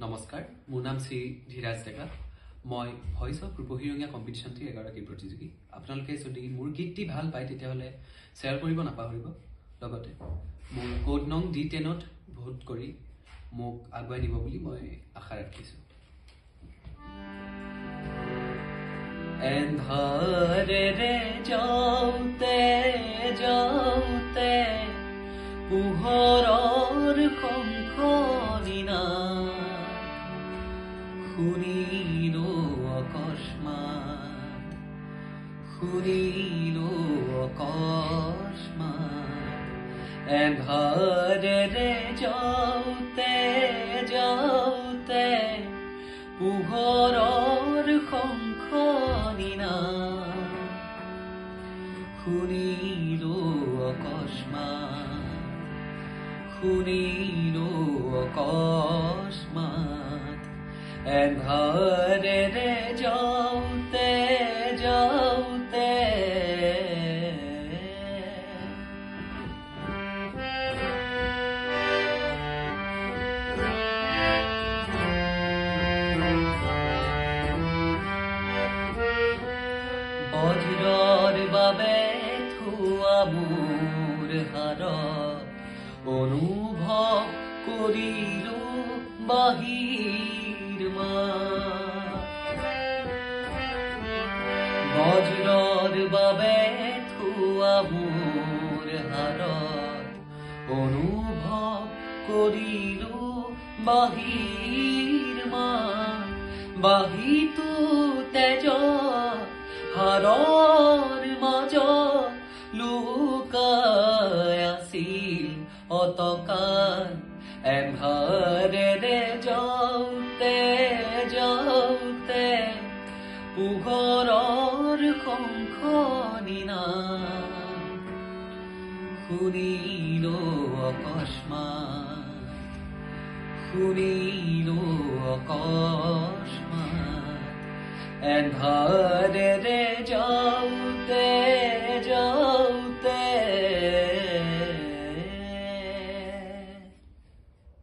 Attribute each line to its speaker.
Speaker 1: নমস্কাৰ, মোৰ নাম শ্ৰী ধীৰাজ ডেকা। মই ভইচ অফ ৰূপহীৰঙীয়া কম্পিটিশ্যনটিৰ এগৰাকী প্ৰতিযোগী। আপোনালোকে যদি মোৰ গীতটি ভাল পায় তেতিয়াহ'লে শ্বেয়াৰ কৰিব নাপাহৰিব। লগতে মোৰ কোড নং D10ত ভোট কৰি মোক আগুৱাই নিব বুলি মই আশা ৰাখিছোঁ। এন্ধাৰেৰে যাওঁতে যাওঁতে পোহৰৰ শংখনিনা শুনিলো অকস্মাত, শুনিলো অকস্মাত। এন্ধাৰেৰে যাওঁতে যাওঁতে পোহৰৰ শংখনিনা শুনিলো অকস্মাত, শুনিলো অকস্মাত। এন্ধাৰেৰে যাওঁতে যাওঁতে বজ্ৰৰ বাবে থোৱা মোৰ হাৰত অনুভৱ কৰিলো বাহিৰ মাত। বজ্ৰৰ বাবে থোৱা মোৰ হাৰত অনুভৱ কৰিলো বাহিৰ মাত। বাহিৰটো তেজ হাৰৰ মাজত লুকাই আছিল অতকাল। এন্ধাৰেৰে যাওঁতে যাওঁতে পোহৰৰ শংখনিনা শুনিলো অকস্মাত, শুনিলো অকস্মাত। এন্ধাৰেৰে যাওঁতে